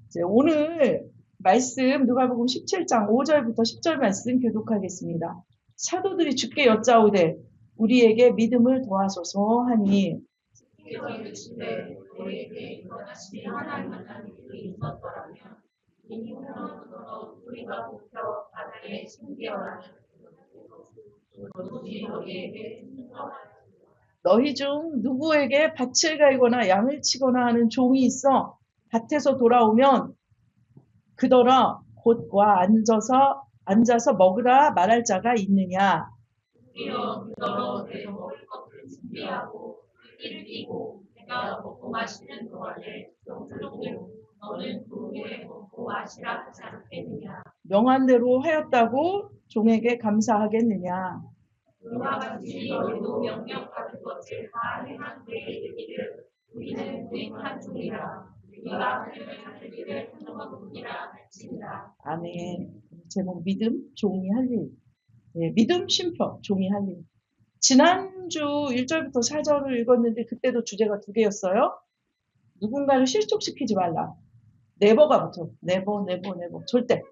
이제 오늘 말씀 누가복음 17장 5절부터 10절 말씀 교독하겠습니다. 사도들이 주께 여짜오되 우리에게 믿음을 더하소서 하니 우리에게 이것이 하나님 만난 일이 있었더라면 이후로부터 우리가 뽑혀 바다에 숨겨라. 너희 중 누구에게 밭을 갈거나 양을 치거나 하는 종이 있어 밭에서 돌아오면 그더러 곧 와 앉아서 먹으라 말할 자가 있느냐. 우리여 그더러 내 먹을 것을 준비하고 띠를 띠고 내가 먹고 마시는 동안에 종들로 너는 그 후에 먹고 마시라 하지 않겠느냐. 명한 대로 하였다고 종에게 감사하겠느냐. 그와 같이 너희도 명령 받은 것을 다 행한 후에 이르기를 우리는 부인한 종이라 우리가 하나님을 하는 일을 하는것뿐이라 할지니라. 아멘. 제목 믿음 종이 할 일. 네, 믿음 쉼표 종이 할 일. 지난주 1절부터 4절을 읽었는데 그때도 주제가 두 개였어요. 누군가를 실족시키지 말라. 네버가 붙어. 네버 절대.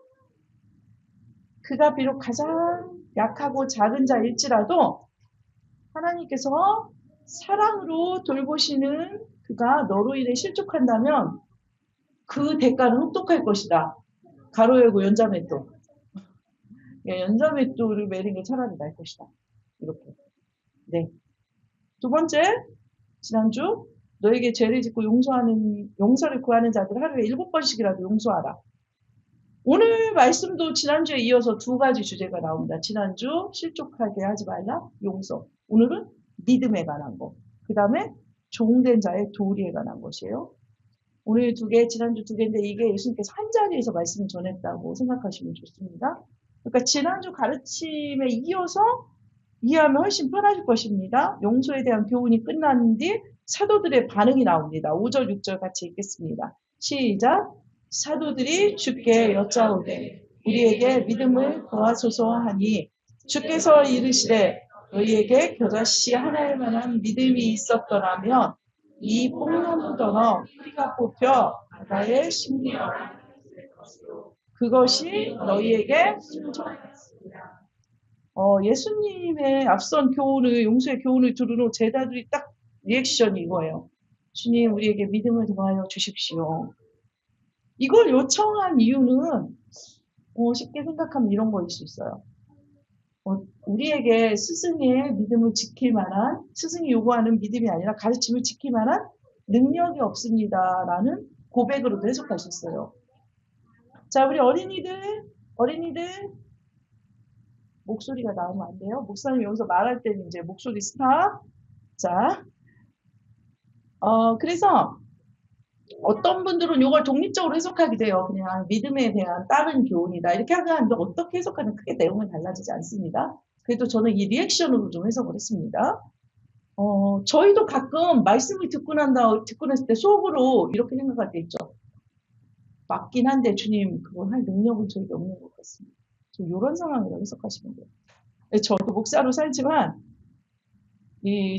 그가 비록 가장 약하고 작은 자일지라도 하나님께서 사랑으로 돌보시는 그가 너로 인해 실족한다면 그 대가는 혹독할 것이다. 가로 열고 연자맷돌. 연자맷돌을 매는 게 차라리 나을 것이다. 이렇게. 네. 두 번째, 지난주 너에게 죄를 짓고 용서를 구하는 자들 하루에 7번씩이라도 용서하라. 오늘 말씀도 지난주에 이어서 두 가지 주제가 나옵니다. 지난주 실족하게 하지 말라, 용서. 오늘은 믿음에 관한 것. 그 다음에 종된 자의 도리에 관한 것이에요. 오늘 두 개, 지난주 두 개인데 이게 예수님께서 한 자리에서 말씀을 전했다고 생각하시면 좋습니다. 그러니까 지난주 가르침에 이어서 이해하면 훨씬 편하실 것입니다. 용서에 대한 교훈이 끝난 뒤 사도들의 반응이 나옵니다. 5절, 6절 같이 읽겠습니다. 시작! 사도들이 주께 여짜오되 우리에게 믿음을 더하소서 하니 주께서 이르시되 너희에게 겨자씨 하나일 만한 믿음이 있었더라면 이 뽕나무더러 뿌리가 뽑혀 바다에 심기어라. 그것이 너희에게 순종했습니다. 예수님의 앞선 교훈을, 용서의 교훈을 들은 후 제자들이 딱 리액션이 이거예요. 주님, 우리에게 믿음을 더하여 주십시오. 이걸 요청한 이유는 쉽게 생각하면 이런 거일 수 있어요. 우리에게 스승의 믿음을 지킬 만한, 스승이 요구하는 믿음이 아니라 가르침을 지킬 만한 능력이 없습니다라는 고백으로도 해석할 수 있어요. 자, 우리 어린이들 목소리가 나오면 안 돼요. 목사님 여기서 말할 때는 이제 목소리 스탑. 자, 그래서 어떤 분들은 이걸 독립적으로 해석하게 돼요. 그냥 믿음에 대한 다른 교훈이다. 이렇게 하는데 어떻게 해석하는 크게 내용은 달라지지 않습니다. 그래도 저는 이 리액션으로 좀 해석을 했습니다. 저희도 가끔 말씀을 듣고 났을 때 속으로 이렇게 생각할 때 있죠. 맞긴 한데 주님 그걸 할 능력은 저희가 없는 것 같습니다. 이런 상황이라고 해석하시면 돼요. 저도 목사로 살지만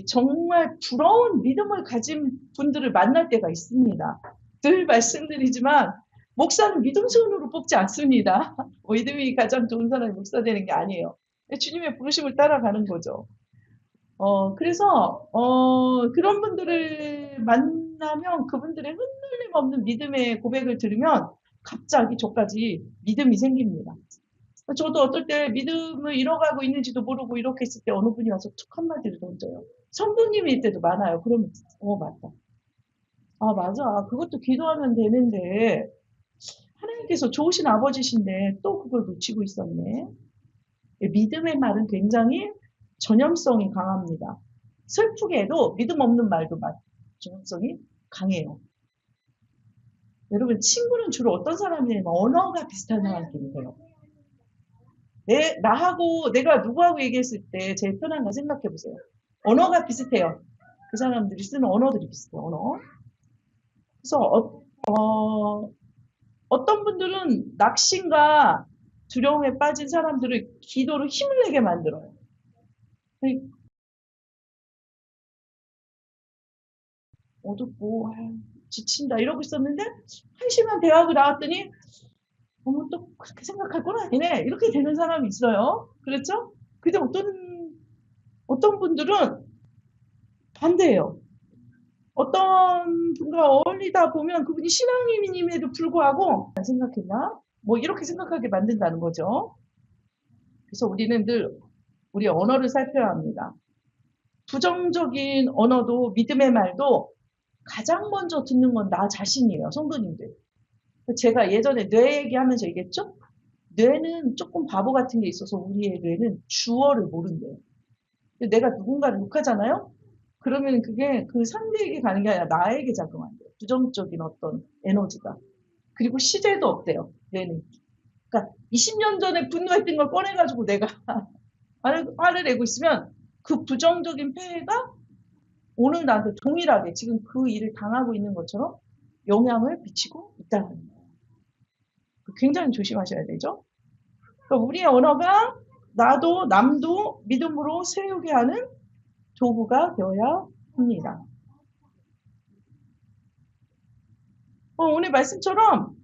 정말 부러운 믿음을 가진 분들을 만날 때가 있습니다. 늘 말씀드리지만 목사는 믿음순으로 뽑지 않습니다. 믿음이 가장 좋은 사람이 목사 되는 게 아니에요. 주님의 부르심을 따라가는 거죠. 그래서 그런 분들을 만나면 그분들의 흔들림 없는 믿음의 고백을 들으면 갑자기 저까지 믿음이 생깁니다. 저도 어떨 때 믿음을 잃어가고 있는지도 모르고 이렇게 있을 때 어느 분이 와서 툭 한마디를 던져요. 성도님일 때도 많아요. 그러면 맞다. 아 맞아. 그것도 기도하면 되는데 하나님께서 좋으신 아버지신데 또 그걸 놓치고 있었네. 믿음의 말은 굉장히 전염성이 강합니다. 슬프게도 믿음 없는 말도 전염성이 강해요. 여러분 친구는 주로 어떤 사람이냐면 언어가 비슷한 사람끼리 돼요. 나하고 내가 누구하고 얘기했을 때 제일 편한가 생각해 보세요. 언어가 비슷해요. 그 사람들이 쓰는 언어들이 비슷해요. 언어. 그래서 어떤 분들은 낙심과 두려움에 빠진 사람들을 기도로 힘을 내게 만들어요. 어둡고 지친다 이러고 있었는데 한심한 대학을 나왔더니 어머 또 그렇게 생각할 건 아니네 이렇게 되는 사람이 있어요. 그렇죠? 근데 어떤 분들은 반대예요. 어떤 분과 어울리다 보면 그분이 신앙인임에도 불구하고 안 생각했나? 뭐 이렇게 생각하게 만든다는 거죠. 그래서 우리는 늘 우리 언어를 살펴야 합니다. 부정적인 언어도 믿음의 말도 가장 먼저 듣는 건 나 자신이에요. 성도님들. 제가 예전에 뇌 얘기하면서 얘기했죠? 뇌는 조금 바보 같은 게 있어서 우리의 뇌는 주어를 모른대요. 내가 누군가를 욕하잖아요? 그러면 그게 그 상대에게 가는 게 아니라 나에게 작용한대요. 부정적인 어떤 에너지가. 그리고 시제도 없대요. 뇌는. 그러니까 20년 전에 분노했던 걸 꺼내가지고 내가 화를 내고 있으면 그 부정적인 폐해가 오늘 나한테 동일하게 지금 그 일을 당하고 있는 것처럼 영향을 미치고 있다는 거예요. 굉장히 조심하셔야 되죠. 그러니까 우리의 언어가 나도 남도 믿음으로 세우게 하는 도구가 되어야 합니다. 오늘 말씀처럼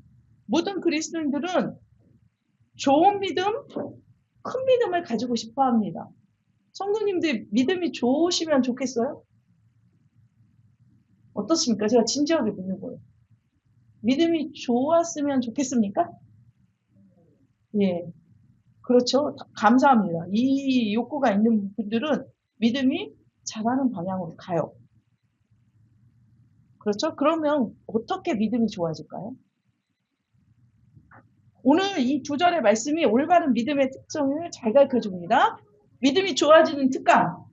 모든 그리스도인들은 좋은 믿음, 큰 믿음을 가지고 싶어 합니다. 성도님들 믿음이 좋으시면 좋겠어요? 어떻습니까? 제가 진지하게 묻는 거예요. 믿음이 좋았으면 좋겠습니까? 예. 그렇죠. 감사합니다. 이 욕구가 있는 분들은 믿음이 잘하는 방향으로 가요. 그렇죠? 그러면 어떻게 믿음이 좋아질까요? 오늘 이 두 절의 말씀이 올바른 믿음의 특성을 잘 가르쳐 줍니다. 믿음이 좋아지는 특강.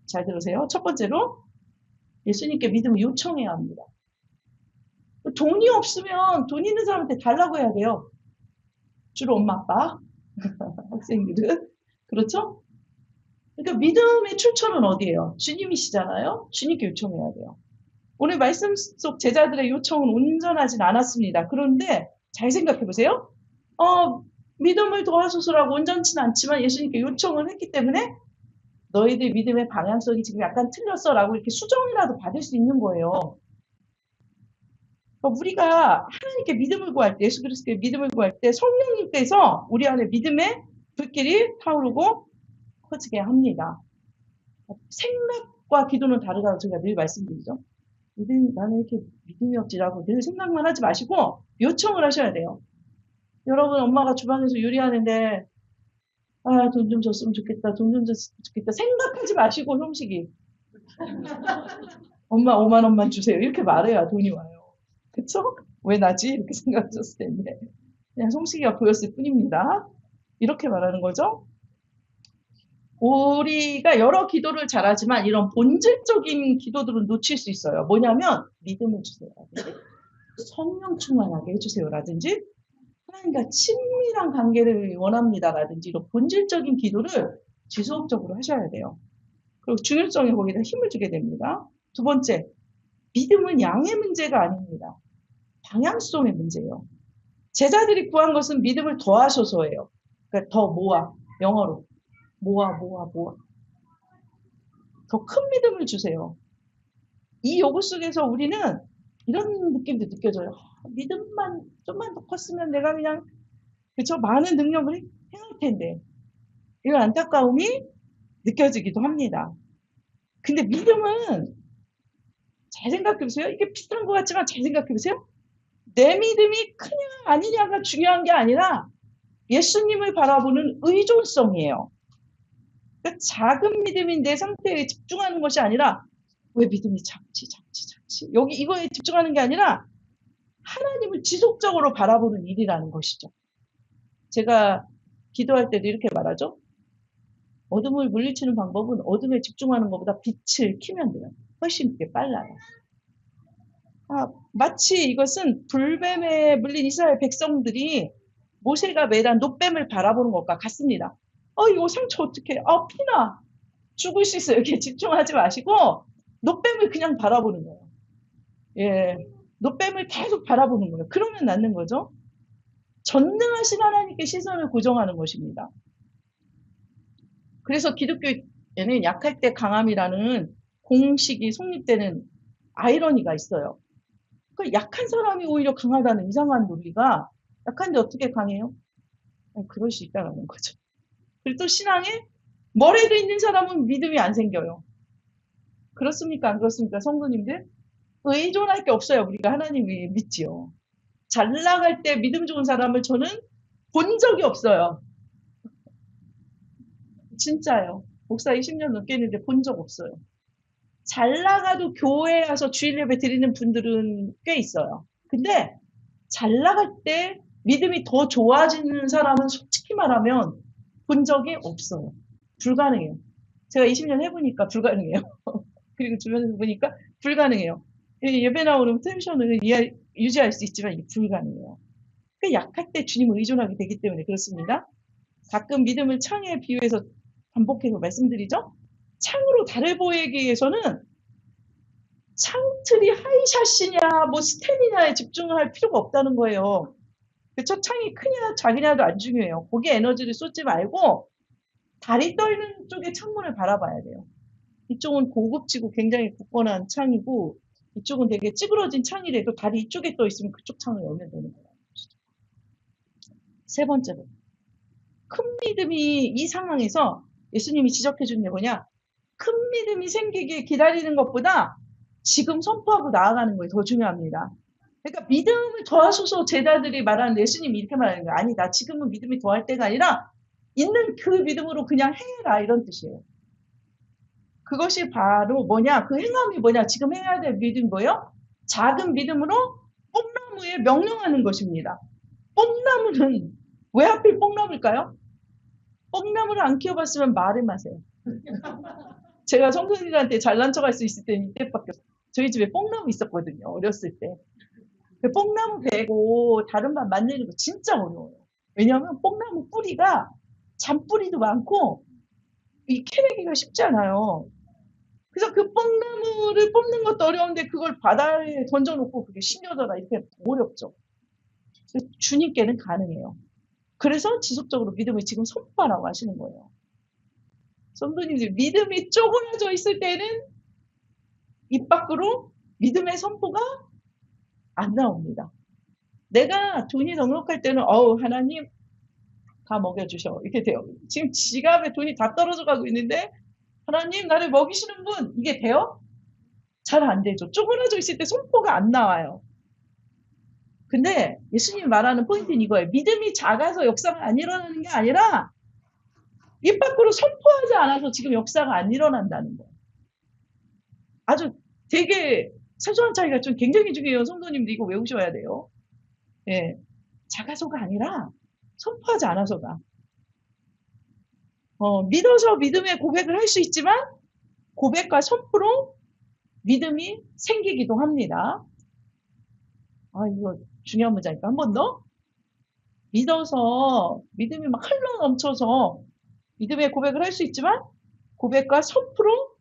잘 들으세요. 첫 번째로 예수님께 믿음을 요청해야 합니다. 돈이 없으면 돈 있는 사람한테 달라고 해야 돼요. 주로 엄마, 아빠, 학생들은. 그렇죠? 그러니까 믿음의 출처는 어디예요? 주님이시잖아요. 주님께 요청해야 돼요. 오늘 말씀 속 제자들의 요청은 온전하진 않았습니다. 그런데 잘 생각해 보세요. 믿음을 도와주소라고 온전치는 않지만 예수님께 요청을 했기 때문에 너희들 믿음의 방향성이 지금 약간 틀렸어 라고 이렇게 수정이라도 받을 수 있는 거예요. 그러니까 우리가 하나님께 믿음을 구할 때, 예수 그리스도의 믿음을 구할 때 성령님께서 우리 안에 믿음의 불길이 타오르고 커지게 합니다. 생각과 기도는 다르다고 제가 늘 말씀드리죠. 나는 이렇게 믿음이 없지라고 늘 생각만 하지 마시고 요청을 하셔야 돼요. 여러분 엄마가 주방에서 요리하는데 돈 좀 줬으면 좋겠다. 돈 좀 줬으면 좋겠다. 생각하지 마시고 형식이 엄마 5만 원만 주세요. 이렇게 말해야 돈이 와요. 그쵸? 왜 나지? 이렇게 생각하셨을 텐데 그냥 솜씨가 보였을 뿐입니다. 이렇게 말하는 거죠. 우리가 여러 기도를 잘하지만 이런 본질적인 기도들은 놓칠 수 있어요. 뭐냐면 믿음을 주세요. 성령 충만하게 해주세요라든지 하나님과 친밀한 관계를 원합니다라든지 이런 본질적인 기도를 지속적으로 하셔야 돼요. 그리고 중요성에 거기다 힘을 주게 됩니다. 두 번째, 믿음은 양의 문제가 아닙니다. 방향성의 문제예요. 제자들이 구한 것은 믿음을 더하소서예요. 그러니까 더 모아, 영어로 모아. 더 큰 믿음을 주세요. 이 요구 속에서 우리는 이런 느낌도 느껴져요. 믿음만 좀만 더 컸으면 내가 그냥 그쵸 많은 능력을 행할 텐데 이런 안타까움이 느껴지기도 합니다. 근데 믿음은 잘 생각해보세요. 이게 비슷한 것 같지만 잘 생각해보세요. 내 믿음이 크냐 아니냐가 중요한 게 아니라 예수님을 바라보는 의존성이에요. 그러니까 작은 믿음인 내 상태에 집중하는 것이 아니라 왜 믿음이 작지 여기 이거에 집중하는 게 아니라 하나님을 지속적으로 바라보는 일이라는 것이죠. 제가 기도할 때도 이렇게 말하죠. 어둠을 물리치는 방법은 어둠에 집중하는 것보다 빛을 켜면 돼요. 훨씬 그게 빨라요. 마치 이것은 불뱀에 물린 이스라엘 백성들이 모세가 매단 놋뱀을 바라보는 것과 같습니다. 이거 상처 어떡해. 피나. 죽을 수 있어요. 이렇게 집중하지 마시고 놋뱀을 그냥 바라보는 거예요. 예, 놋뱀을 계속 바라보는 거예요. 그러면 낫는 거죠. 전능하신 하나님께 시선을 고정하는 것입니다. 그래서 기독교에는 약할 때 강함이라는 공식이 성립되는 아이러니가 있어요. 그 약한 사람이 오히려 강하다는 이상한 논리가 약한데 어떻게 강해요? 그럴 수 있다라는 거죠. 그리고 또 신앙에 머리도 있는 사람은 믿음이 안 생겨요. 그렇습니까? 안 그렇습니까? 성도님들? 의존할 게 없어요. 우리가 하나님이 믿지요. 잘 나갈 때 믿음 좋은 사람을 저는 본 적이 없어요. 진짜요. 목사 20년 넘게 했는데 본 적 없어요. 잘 나가도 교회에 와서 주일 예배 드리는 분들은 꽤 있어요. 근데 잘 나갈 때 믿음이 더 좋아지는 사람은 솔직히 말하면 본 적이 없어요. 불가능해요. 제가 20년 해보니까 불가능해요. 그리고 주변에서 보니까 불가능해요. 예배 나오는 텐션을 유지할 수 있지만 이게 불가능해요. 그 약할 때 주님을 의존하게 되기 때문에 그렇습니다. 가끔 믿음을 창에 비유해서 반복해서 말씀드리죠. 창으로 달을 보이기 위해서는 창틀이 하이샷이냐 뭐 스탠이냐에 집중할 필요가 없다는 거예요. 그쵸? 창이 크냐 작으냐도 안 중요해요. 거기에 에너지를 쏟지 말고 달이 떠 있는 쪽에 창문을 바라봐야 돼요. 이쪽은 고급지고 굉장히 굳건한 창이고 이쪽은 되게 찌그러진 창이라도 달이 이쪽에 떠 있으면 그쪽 창을 열면 되는 거예요. 세 번째로 큰 믿음이 이 상황에서 예수님이 지적해 주는 게 뭐냐? 큰 믿음이 생기길 기다리는 것보다 지금 선포하고 나아가는 거에 더 중요합니다. 그러니까 믿음을 더하소서 제자들이 말하는 예수님이 이렇게 말하는 거예요. 아니다. 지금은 믿음이 더할 때가 아니라 있는 그 믿음으로 그냥 해라 이런 뜻이에요. 그것이 바로 뭐냐? 그 행함이 뭐냐? 지금 해야 될 믿음이 뭐예요? 작은 믿음으로 뽕나무에 명령하는 것입니다. 뽕나무는 왜 하필 뽕나무일까요? 뽕나무를 안 키워봤으면 말을 마세요. 제가 성도님들한테 잘난 척할 수 있을 때는 이때밖에 없어요. 저희 집에 뽕나무 있었거든요. 어렸을 때. 그 뽕나무 베고 다른 밭 만드는 거 진짜 어려워요. 왜냐하면 뽕나무 뿌리가 잔뿌리도 많고 이 캐내기가 쉽지 않아요. 그래서 그 뽕나무를 뽑는 것도 어려운데 그걸 바다에 던져놓고 그게 심겨져라 이렇게 어렵죠. 주님께는 가능해요. 그래서 지속적으로 믿음을 지금 선포하라고 하시는 거예요. 성도님들 믿음이 쪼그라져 있을 때는 입 밖으로 믿음의 선포가 안 나옵니다. 내가 돈이 넉넉할 때는 하나님 다 먹여주셔 이렇게 돼요. 지금 지갑에 돈이 다 떨어져 가고 있는데 하나님 나를 먹이시는 분 이게 돼요? 잘 안 되죠. 쪼그라져 있을 때 선포가 안 나와요. 근데 예수님이 말하는 포인트는 이거예요. 믿음이 작아서 역사가 안 일어나는 게 아니라 입 밖으로 선포하지 않아서 지금 역사가 안 일어난다는 거예요. 아주 되게 사소한 차이가 좀 굉장히 중요해요. 성도님들 이거 외우셔야 돼요. 예, 작아서가 아니라 선포하지 않아서가. 믿어서 믿음의 고백을 할 수 있지만 고백과 선포로 믿음이 생기기도 합니다. 이거 중요한 문장이니까 한 번 더. 믿어서 믿음이 막 흘러 넘쳐서 믿음의 고백을 할 수 있지만 고백과 선포로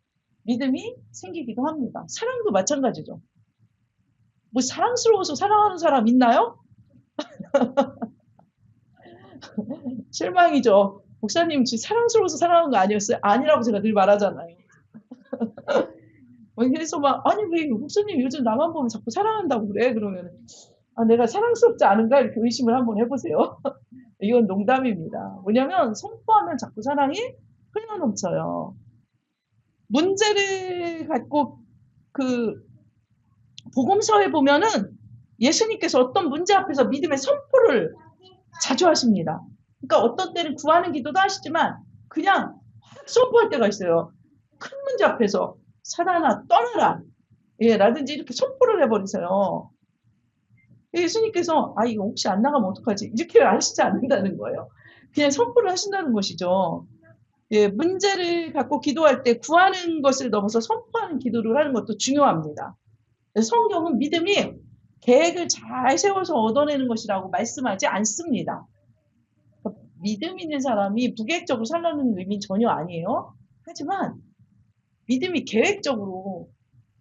믿음이 생기기도 합니다. 사랑도 마찬가지죠. 뭐 사랑스러워서 사랑하는 사람 있나요? 실망이죠. 목사님 지금 사랑스러워서 사랑하는 거 아니었어요? 아니라고 제가 늘 말하잖아요. 그래서 막 아니 왜 목사님 요즘 나만 보면 자꾸 사랑한다고 그래? 그러면 내가 사랑스럽지 않은가 이렇게 의심을 한번 해보세요. 이건 농담입니다. 뭐냐면 선포하면 자꾸 사랑이 흘러넘쳐요. 문제를 갖고 그 복음서에 보면은 예수님께서 어떤 문제 앞에서 믿음의 선포를 자주 하십니다. 그러니까 어떤 때는 구하는 기도도 하시지만 그냥 확 선포할 때가 있어요. 큰 문제 앞에서 사단아 떠나라 라든지 이렇게 선포를 해버리세요. 예수님께서 이거 혹시 안 나가면 어떡하지 이렇게 하시지 않는다는 거예요. 그냥 선포를 하신다는 것이죠. 문제를 갖고 기도할 때 구하는 것을 넘어서 선포하는 기도를 하는 것도 중요합니다. 성경은 믿음이 계획을 잘 세워서 얻어내는 것이라고 말씀하지 않습니다. 믿음 있는 사람이 무계획적으로 살라는 의미는 전혀 아니에요. 하지만 믿음이 계획적으로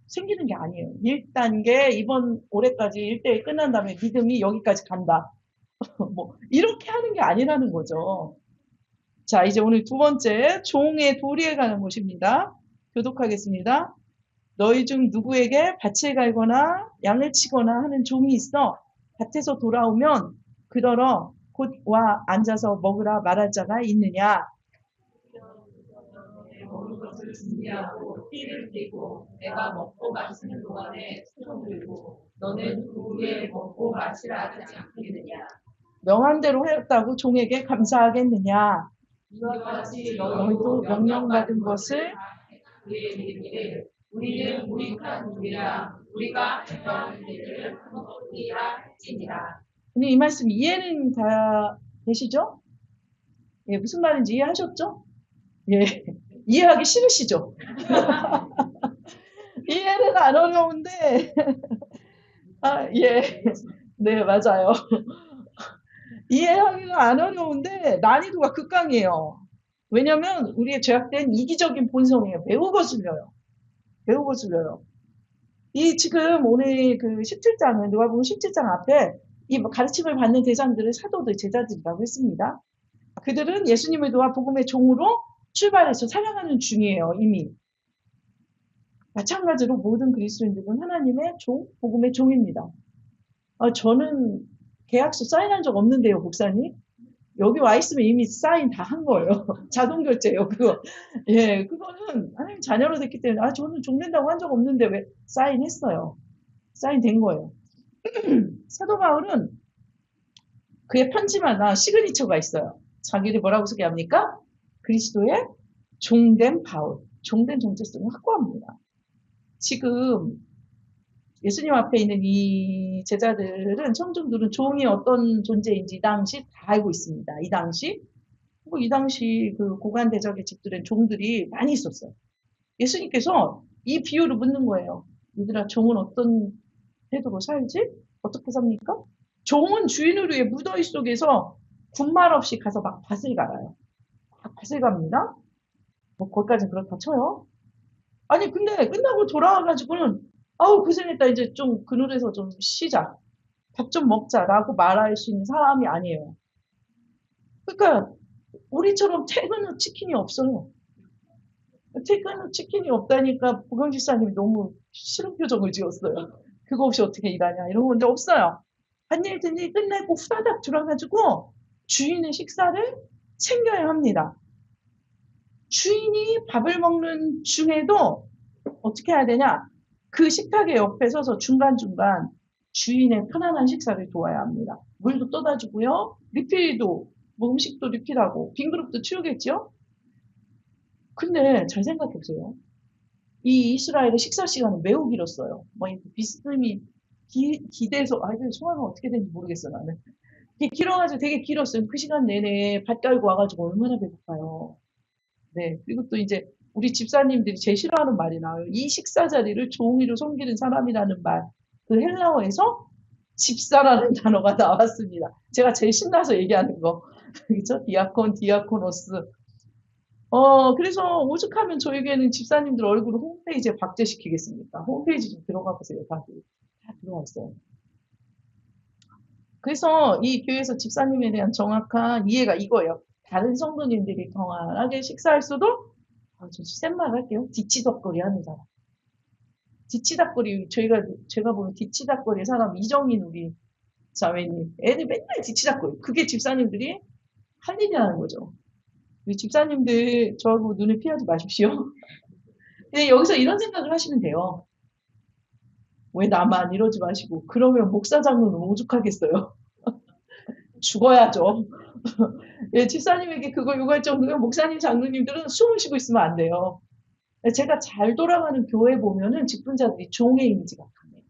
생기는 게 아니에요. 1단계 이번 올해까지 1대1 끝난 다음에 믿음이 여기까지 간다. 뭐 이렇게 하는 게 아니라는 거죠. 자, 이제 오늘 두 번째 종의 도리에 가는 것입니다. 교독하겠습니다. 너희 중 누구에게 밭을 갈거나 양을 치거나 하는 종이 있어 밭에서 돌아오면 그더러 곧 와 앉아서 먹으라 말할 자가 있느냐. 먹을 것을 준비하고 띠를 띠고 내가 먹고 마시는 동안에 손을 들고 너는 그 후에 먹고 마시라 하지 않겠느냐. 명한 대로 했다고 종에게 감사하겠느냐. 이와 같이 너희도 너희도 명령받은 것을 그에게 이르기를 우리는 무익한 종이라 우리가 행하는 일을 하노니라 할지니라. 이 말씀 이해는 다 되시죠? 예, 무슨 말인지 이해하셨죠? 예, 이해하기 싫으시죠? 이해는 안 어려운데, 아, 예, 네, 맞아요. 이해하기가 안 어려운데 난이도가 극강이에요. 왜냐면 우리의 죄악된 이기적인 본성이에요. 매우 거슬려요. 매우 거슬려요. 이 지금 오늘 그 17장은 누가복음 17장 앞에 이 가르침을 받는 대상들을 사도들, 제자들이라고 했습니다. 그들은 예수님을 도와 복음의 종으로 출발해서 살아가는 중이에요, 이미. 마찬가지로 모든 그리스도인들은 하나님의 종, 복음의 종입니다. 저는 계약서 사인한 적 없는데요, 목사님. 여기 와 있으면 이미 사인 다 한 거예요. 자동 결제요, 그거. 예, 그거는 하나님 자녀로 됐기 때문에, 저는 종된다고 한 적 없는데 왜 사인했어요. 사인된 거예요. 사도 바울은 그의 편지마다 시그니처가 있어요. 자기를 뭐라고 소개합니까? 그리스도의 종된 바울, 종된 정체성을 확고합니다. 지금 예수님 앞에 있는 이 제자들은, 청중들은 종이 어떤 존재인지 이 당시 다 알고 있습니다. 이 당시 그 고관 대적의 집들은 종들이 많이 있었어요. 예수님께서 이 비유를 묻는 거예요. 얘들아, 종은 어떤 태도로 살지? 어떻게 삽니까? 종은 주인을 위해 무더위 속에서 군말 없이 가서 막 밭을 갈아요. 막 밭을 갑니다. 뭐 거기까지는 그렇다 쳐요. 아니 근데 끝나고 돌아와가지고는 고생했다, 이제 좀 그늘에서 좀 쉬자, 밥 좀 먹자라고 말할 수 있는 사람이 아니에요. 그러니까 우리처럼 퇴근 후 치킨이 없어요. 퇴근 후 치킨이 없다니까 보경 집사님이 너무 싫은 표정을 지었어요. 그거 없이 어떻게 일하냐 이런 건데 없어요. 한 일 든 일 끝내고 후다닥 들어가지고 주인의 식사를 챙겨야 합니다. 주인이 밥을 먹는 중에도 어떻게 해야 되냐? 그 식탁의 옆에 서서 중간중간 주인의 편안한 식사를 도와야 합니다. 물도 떠다 주고요. 리필도, 뭐 음식도 리필하고 빈 그릇도 치우겠죠? 근데 잘 생각해 보세요. 이 이스라엘의 식사 시간은 매우 길었어요. 뭐 비스듬히 기대서, 그 소화가 어떻게 되는지 모르겠어, 나는. 이게 길어가지고 되게 길었어요. 그 시간 내내 밭 깔고 와가지고 얼마나 배고파요. 네. 그리고 또 이제 우리 집사님들이 제일 싫어하는 말이 나와요. 이 식사 자리를 종이로 섬기는 사람이라는 말. 그 헬라어에서 집사라는 단어가 나왔습니다. 제가 제일 신나서 얘기하는 거. 그죠? 디아콘, 디아코노스. 그래서 오죽하면 저에게는 집사님들 얼굴을 홈페이지에 박제시키겠습니까? 홈페이지 좀 들어가 보세요. 다 들어가 있어요. 그래서 이 교회에서 집사님에 대한 정확한 이해가 이거예요. 다른 성도님들이 평안하게 식사할 수도, 좀 센 말 할게요. 뒤치덕거리 하는 사람. 뒤치덕거리, 제가 보는 뒤치덕거리 사람, 이정인 우리 자매님. 애들 맨날 뒤치덕거리. 그게 집사님들이 할 일이라는 거죠. 우리 집사님들 저하고 눈을 피하지 마십시오. 근데 여기서 이런 생각을 하시면 돼요. 왜 나만 이러지 마시고. 그러면 목사장로는 오죽하겠어요. 죽어야죠. 예, 집사님에게 그걸 요구할 정도면 목사님, 장로님들은 숨을 쉬고 있으면 안 돼요. 제가 잘 돌아가는 교회 보면은 직분자들이 종의 이미지가 강해요.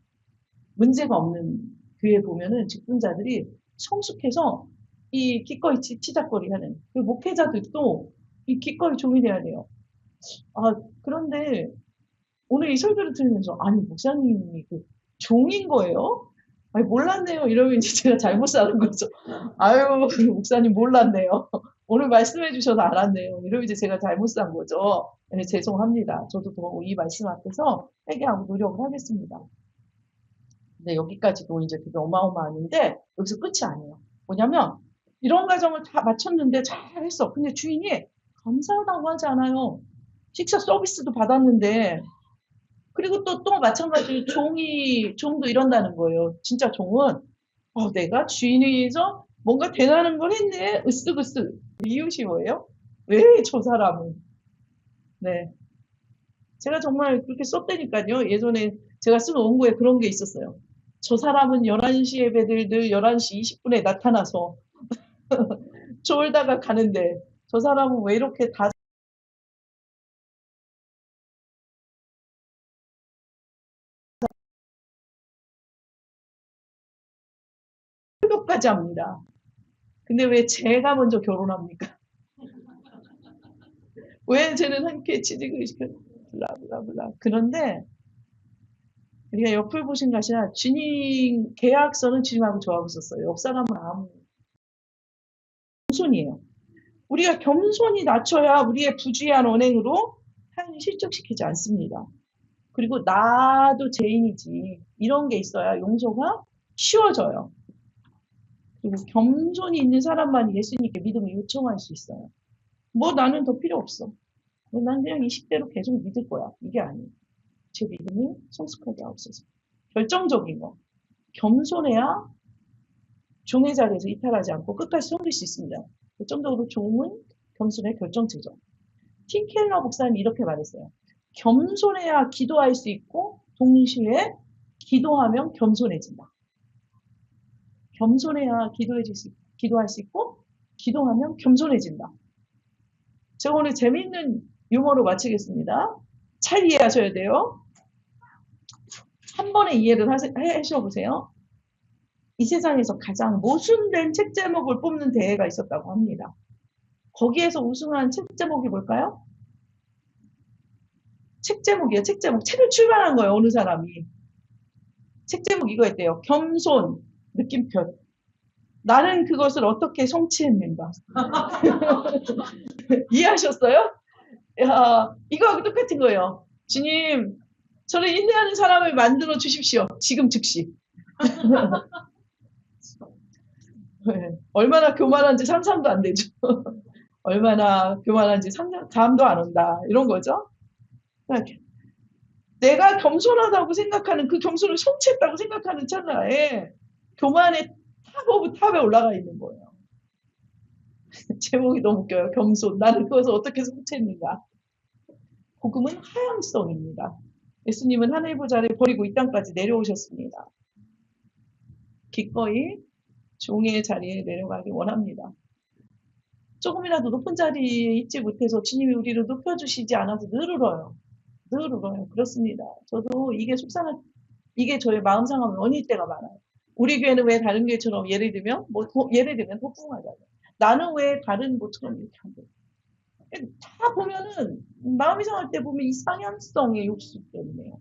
문제가 없는 교회 보면은 직분자들이 성숙해서 이 기꺼이 치작거리 하는, 그 목회자들도 이 기꺼이 종이 돼야 돼요. 그런데 오늘 이 설교를 들으면서, 아니, 목사님이 그 종인 거예요? 아니, 몰랐네요. 이러면 이제 제가 잘못 사는 거죠. 아유, 목사님 몰랐네요. 오늘 말씀해 주셔서 알았네요. 이러면 이제 제가 잘못 산 거죠. 네, 죄송합니다. 저도 더 이 말씀 앞에서 회개하고 노력을 하겠습니다. 근데 여기까지도 이제 되게 어마어마한데, 여기서 끝이 아니에요. 뭐냐면, 이런 과정을 다 마쳤는데 잘했어. 근데 주인이 감사하다고 하지 않아요. 식사 서비스도 받았는데, 그리고 또 마찬가지로 종도 이런다는 거예요. 진짜 종은, 내가 주인에서 뭔가 대단한 걸 했네. 으쓱으쓱. 이웃이 뭐예요? 왜 저 사람은? 네. 제가 정말 그렇게 썼다니까요. 예전에 제가 쓴 원고에 그런 게 있었어요. 저 사람은 11시 예배들 11시 20분에 나타나서 졸다가 가는데 저 사람은 왜 이렇게 다 설교까지 합니다. 근데 왜 제가 먼저 결혼합니까? 왜 쟤는 함께 취직을 시켜? 블라블라블라. 그런데 우리가 옆을 보신 것이 아니라 주님 계약서는 주님하고 저하고 있었어요. 옆 사람은 아무 겸손이에요. 우리가 겸손히 낮춰야 우리의 부주의한 언행으로 하나님 실족시키지 않습니다. 그리고 나도 죄인이지 이런 게 있어야 용서가 쉬워져요. 그리고 겸손이 있는 사람만 예수님께 믿음을 요청할 수 있어요. 뭐 나는 더 필요 없어. 난 그냥 이 식대로 계속 믿을 거야. 이게 아니에요. 제 믿음을 성숙하게 하옵소서. 결정적인 거. 겸손해야 종의 자리에서 이탈하지 않고 끝까지 섬길 수 있습니다. 결정적으로 종은 겸손의 결정체죠. 팀 켈러 목사님 이렇게 말했어요. 겸손해야 기도할 수 있고 동시에 기도하면 겸손해진다. 겸손해야 기도할 수 있고 기도하면 겸손해진다. 제가 오늘 재미있는 유머로 마치겠습니다. 잘 이해하셔야 돼요. 한 번에 이해를 하셔보세요. 이 세상에서 가장 모순된 책 제목을 뽑는 대회가 있었다고 합니다. 거기에서 우승한 책 제목이 뭘까요? 책 제목이에요. 책 제목. 책을 출간한 거예요. 어느 사람이. 책 제목 이거였대요. 겸손, 느낌표. 나는 그것을 어떻게 성취했는가. 이해하셨어요? 야, 이거하고 똑같은 거예요. 주님, 저를 인내하는 사람을 만들어 주십시오. 지금 즉시. 네, 얼마나 교만한지 상상도 안 되죠. 얼마나 교만한지 감도 안 온다. 이런 거죠. 내가 겸손하다고 생각하는 그 겸손을 성취했다고 생각하는 찰나에 교만의 탑 오브 탑에 올라가 있는 거예요. 제목이 너무 웃겨요. 겸손. 나는 그것을 어떻게 성취했는가. 복음은 하향성입니다. 예수님은 하늘 보좌를 버리고 이 땅까지 내려오셨습니다. 기꺼이 종의 자리에 내려가기 원합니다. 조금이라도 높은 자리에 있지 못해서 주님이 우리를 높여주시지 않아서 늘 울어요. 늘 울어요. 그렇습니다. 저도 이게 저의 마음 상함이 원일 때가 많아요. 우리 교회는 왜 다른 교회처럼 예를 들면 폭풍하잖아요. 나는 왜 다른 곳처럼 이렇게 안 돼? 다 보면은 마음이 상할 때 보면 이 상향성의 욕심 때문에요.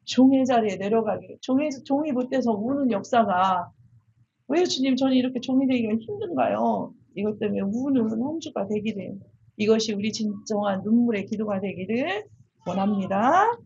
종의 자리에 내려가기, 종이 못돼서 우는 역사가 왜 주님 저는 이렇게 종이 되기가 힘든가요? 이것 때문에 우는 한 주가 되기를 이것이 우리 진정한 눈물의 기도가 되기를 원합니다.